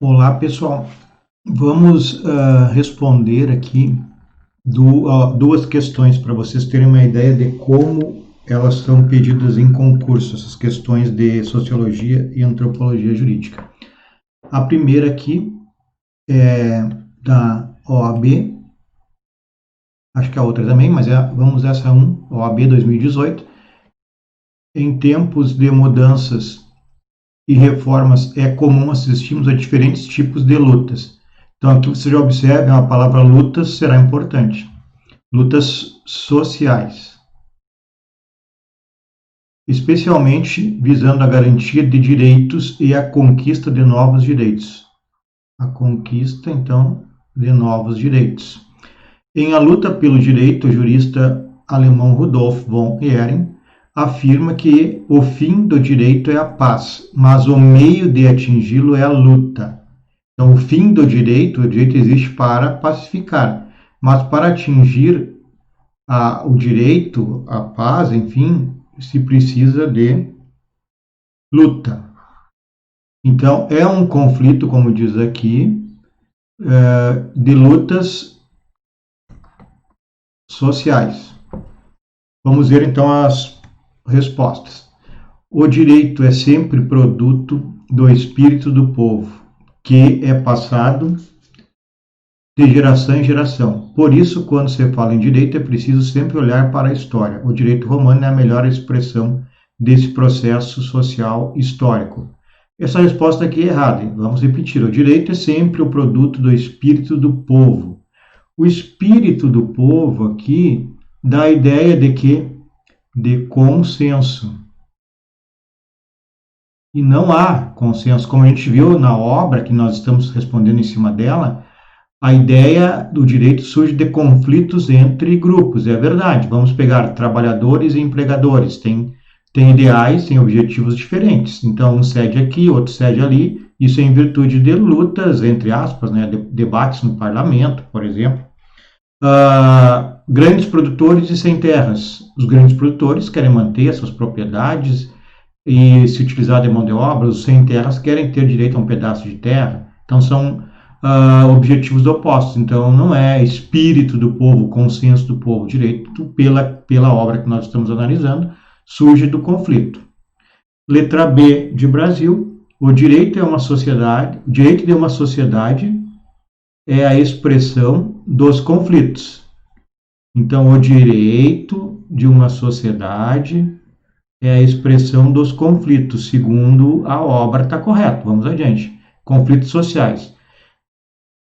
Olá, pessoal. Vamos responder aqui duas questões para vocês terem uma ideia de como elas são pedidas em concurso, essas questões de sociologia e antropologia jurídica. A primeira aqui é da OAB, acho que a outra também, mas vamos essa OAB 2018. Em tempos de mudanças e reformas, é comum assistirmos a diferentes tipos de lutas. Então, aqui você já observa, a palavra lutas será importante. Lutas sociais, especialmente visando a garantia de direitos e a conquista de novos direitos. A conquista, então, de novos direitos. Em A Luta pelo Direito, o jurista alemão Rudolf von Ehring afirma que o fim do direito é a paz, mas o meio de atingi-lo é a luta. Então, o fim do direito, o direito existe para pacificar, mas para atingir o direito, a paz, enfim, se precisa de luta. Então, é um conflito, como diz aqui, de lutas sociais. Vamos ver então as respostas. O direito é sempre produto do espírito do povo, que é passado de geração em geração. Por isso, quando se fala em direito, é preciso sempre olhar para a história. O direito romano é a melhor expressão desse processo social histórico. Essa resposta aqui é errada. Vamos repetir. O direito é sempre o produto do espírito do povo. O espírito do povo aqui dá a ideia de que de consenso. E não há consenso, como a gente viu na obra que nós estamos respondendo em cima dela. A ideia do direito surge de conflitos entre grupos, é verdade. Vamos pegar trabalhadores e empregadores, tem ideais, tem objetivos diferentes. Então, um cede aqui, outro cede ali. Isso é em virtude de lutas, entre aspas, né, debates no parlamento, por exemplo. Grandes produtores e sem terras. Os grandes produtores querem manter as suas propriedades e se utilizar de mão de obra. Os sem terras querem ter direito a um pedaço de terra. Então, são objetivos opostos. Então, não é espírito do povo, consenso do povo. Direito, pela obra que nós estamos analisando, surge do conflito. Letra B de Brasil. O direito de uma sociedade é a expressão dos conflitos. Então, o direito de uma sociedade é a expressão dos conflitos, segundo a obra, está correto. Vamos adiante. Conflitos sociais.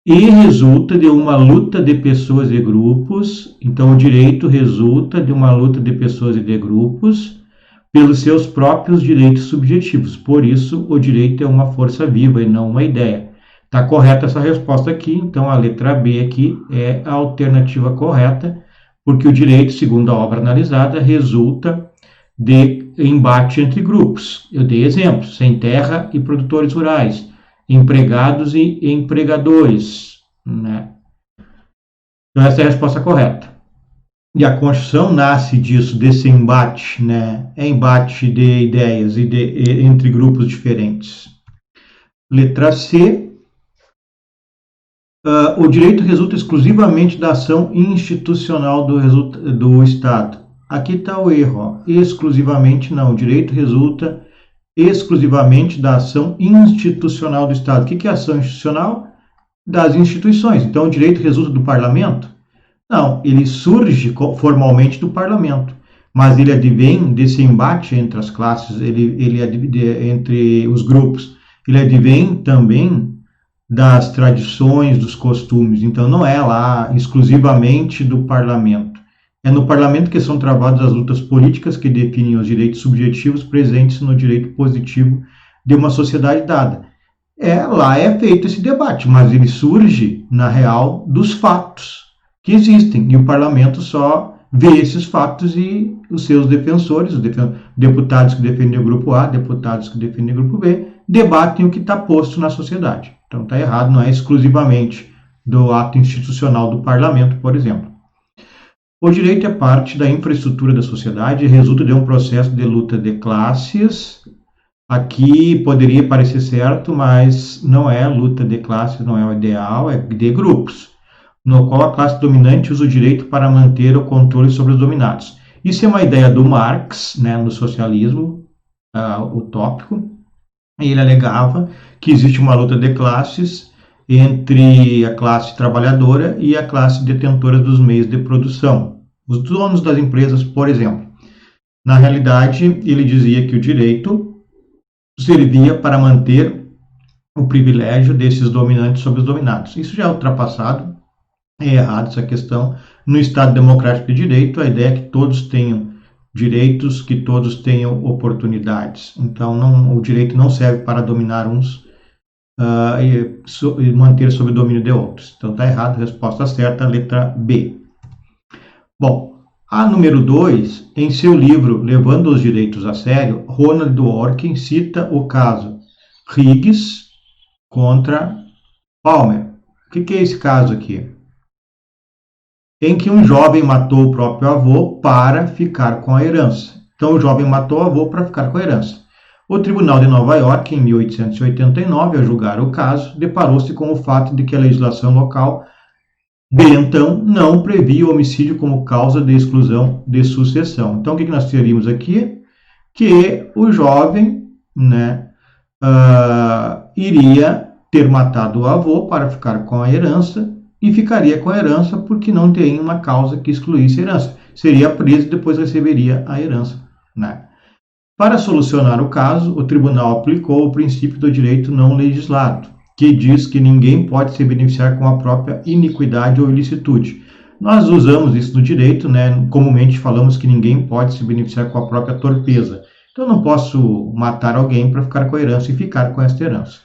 E resulta de uma luta de pessoas e grupos. Então, o direito resulta de uma luta de pessoas e de grupos pelos seus próprios direitos subjetivos. Por isso, o direito é uma força viva e não uma ideia. Está correta essa resposta aqui, então a letra B aqui é a alternativa correta, porque o direito, segundo a obra analisada, resulta de embate entre grupos. Eu dei exemplos: sem terra e produtores rurais, empregados e empregadores, né? Então, essa é a resposta correta. E a Constituição nasce desse embate, né? É embate de ideias entre grupos diferentes. Letra C. O direito resulta exclusivamente da ação institucional do Estado. Aqui está o erro. Ó. Exclusivamente não. O direito resulta exclusivamente da ação institucional do Estado. O que é ação institucional? Das instituições. Então, o direito resulta do parlamento? Não, ele surge formalmente do parlamento, mas ele advém desse embate entre as classes, ele entre os grupos, ele advém também das tradições, dos costumes. Então, não é lá exclusivamente do parlamento. É no parlamento que são travadas as lutas políticas que definem os direitos subjetivos presentes no direito positivo de uma sociedade dada. Lá é feito esse debate, mas ele surge, na real, dos fatos que existem. E o parlamento só vê esses fatos e os seus defensores, os deputados que defendem o grupo A, deputados que defendem o grupo B, debatem o que está posto na sociedade. Então está errado, não é exclusivamente do ato institucional do parlamento, por exemplo. O direito é parte da infraestrutura da sociedade e resulta de um processo de luta de classes Aqui poderia parecer certo, mas não é luta de classes, não é o ideal, é de grupos, no qual a classe dominante usa o direito para manter o controle sobre os dominados. Isso é uma ideia do Marx, né, no socialismo utópico. Ele alegava que existe uma luta de classes entre a classe trabalhadora e a classe detentora dos meios de produção. Os donos das empresas, por exemplo. Na realidade, ele dizia que o direito servia para manter o privilégio desses dominantes sobre os dominados. Isso já é ultrapassado, é errado essa questão. No Estado Democrático de Direito, a ideia é que todos tenham direitos, que todos tenham oportunidades. Então, o direito não serve para dominar uns e manter sob o domínio de outros. Então, está errado. Resposta certa, letra B. Bom, a número 2, em seu livro Levando os Direitos a Sério, Ronald Dworkin cita o caso Higgs contra Palmer. O que é esse caso aqui? Em que um jovem matou o próprio avô para ficar com a herança. Então, o jovem matou o avô para ficar com a herança. O Tribunal de Nova York, em 1889, ao julgar o caso, deparou-se com o fato de que a legislação local de então não previa o homicídio como causa de exclusão de sucessão. Então, o que nós teríamos aqui? Que o jovem, né, iria ter matado o avô para ficar com a herança e ficaria com a herança porque não tem uma causa que excluísse a herança. Seria preso e depois receberia a herança, né? Para solucionar o caso, o tribunal aplicou o princípio do direito não legislado, que diz que ninguém pode se beneficiar com a própria iniquidade ou ilicitude. Nós usamos isso no direito, né? Comumente falamos que ninguém pode se beneficiar com a própria torpeza. Então, eu não posso matar alguém para ficar com a herança e ficar com esta herança.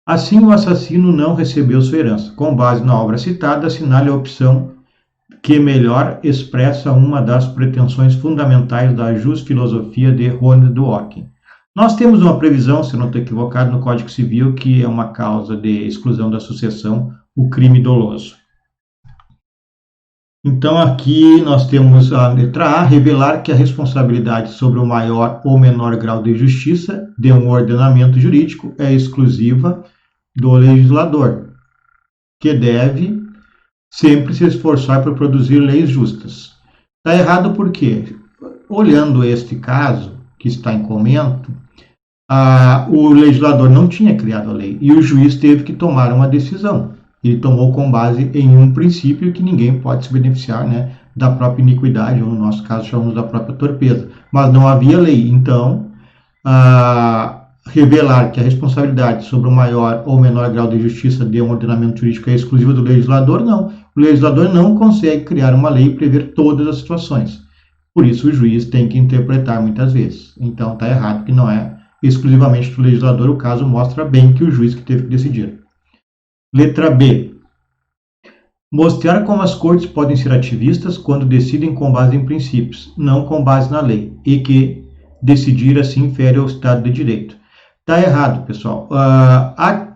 Assim, o assassino não recebeu sua herança. Com base na obra citada, assinale a opção que melhor expressa uma das pretensões fundamentais da jusfilosofia de Ronald Dworkin. Nós temos uma previsão, se eu não estou equivocado, no Código Civil, que é uma causa de exclusão da sucessão, o crime doloso. Então, aqui nós temos a letra A, revelar que a responsabilidade sobre o maior ou menor grau de justiça de um ordenamento jurídico é exclusiva do legislador, que deve sempre se esforçar por produzir leis justas. Está errado porque, olhando este caso, que está em comento, o legislador não tinha criado a lei e o juiz teve que tomar uma decisão. Ele tomou com base em um princípio que ninguém pode se beneficiar, né, da própria iniquidade, ou no nosso caso chamamos da própria torpeza. Mas não havia lei, então, revelar que a responsabilidade sobre o maior ou menor grau de justiça de um ordenamento jurídico é exclusiva do legislador, não. O legislador não consegue criar uma lei e prever todas as situações. Por isso, o juiz tem que interpretar muitas vezes. Então, está errado que não é exclusivamente do legislador. O caso mostra bem que o juiz que teve que decidir. Letra B. Mostrar como as cortes podem ser ativistas quando decidem com base em princípios, não com base na lei, e que decidir assim fere ao Estado de Direito. Está errado, pessoal.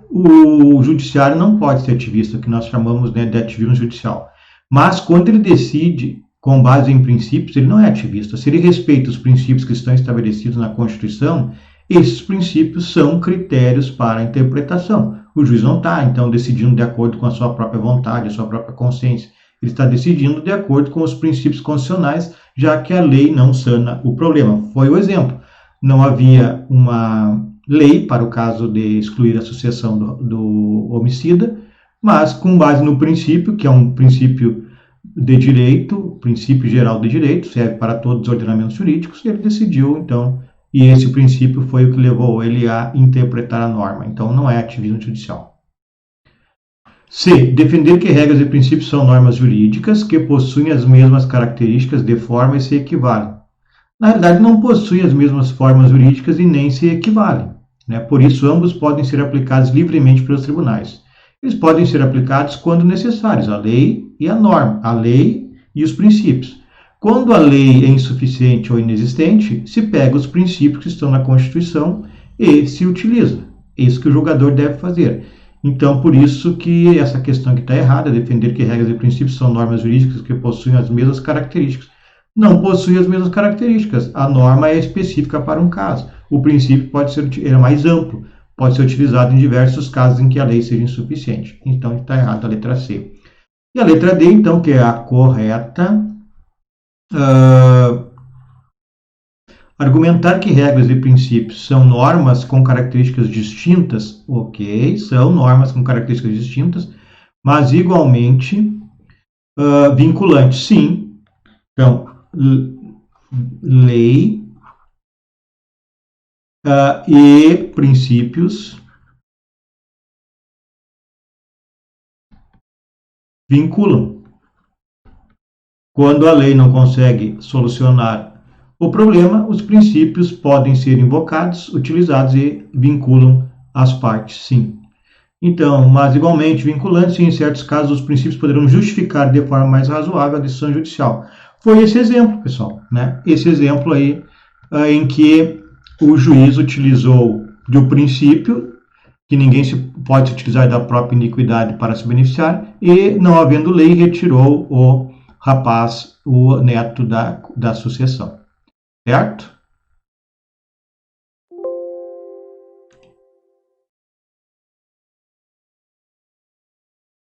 O judiciário não pode ser ativista, o que nós chamamos, né, de ativismo judicial. Mas quando ele decide com base em princípios, ele não é ativista. Se ele respeita os princípios que estão estabelecidos na Constituição, esses princípios são critérios para a interpretação. O juiz não está, então, decidindo de acordo com a sua própria vontade, a sua própria consciência. Ele está decidindo de acordo com os princípios constitucionais, já que a lei não sana o problema. Foi o exemplo. Não havia uma lei para o caso de excluir a sucessão do homicida, mas com base no princípio, que é um princípio de direito, princípio geral de direito, serve para todos os ordenamentos jurídicos, ele decidiu, então, e esse princípio foi o que levou ele a interpretar a norma. Então, não é ativismo judicial. C. Defender que regras e princípios são normas jurídicas que possuem as mesmas características de forma e se equivalem. Na realidade, não possuem as mesmas formas jurídicas e nem se equivalem, né? Por isso, ambos podem ser aplicados livremente pelos tribunais. Eles podem ser aplicados quando necessários, a lei e a norma, a lei e os princípios. Quando a lei é insuficiente ou inexistente, se pega os princípios que estão na Constituição e se utiliza. É isso que o julgador deve fazer. Então, por isso que essa questão que está errada, defender que regras e princípios são normas jurídicas que possuem as mesmas características. Não possui as mesmas características. A norma é específica para um caso. o princípio pode ser é mais amplo, pode ser utilizado em diversos casos em que a lei seja insuficiente. Então, está errado a letra C. E a letra D, então, que é a correta, argumentar que regras e princípios são normas com características distintas, ok, são normas com características distintas, mas igualmente vinculantes, sim. Então, lei e princípios vinculam. Quando a lei não consegue solucionar o problema, os princípios podem ser invocados, utilizados e vinculam as partes, sim. Então, mas igualmente vinculantes, e em certos casos os princípios poderão justificar de forma mais razoável a decisão judicial. Foi esse exemplo, pessoal, né? Esse exemplo aí em que o juiz utilizou do princípio que ninguém pode se utilizar da própria iniquidade para se beneficiar e, não havendo lei, retirou o rapaz, o neto da sucessão. Certo?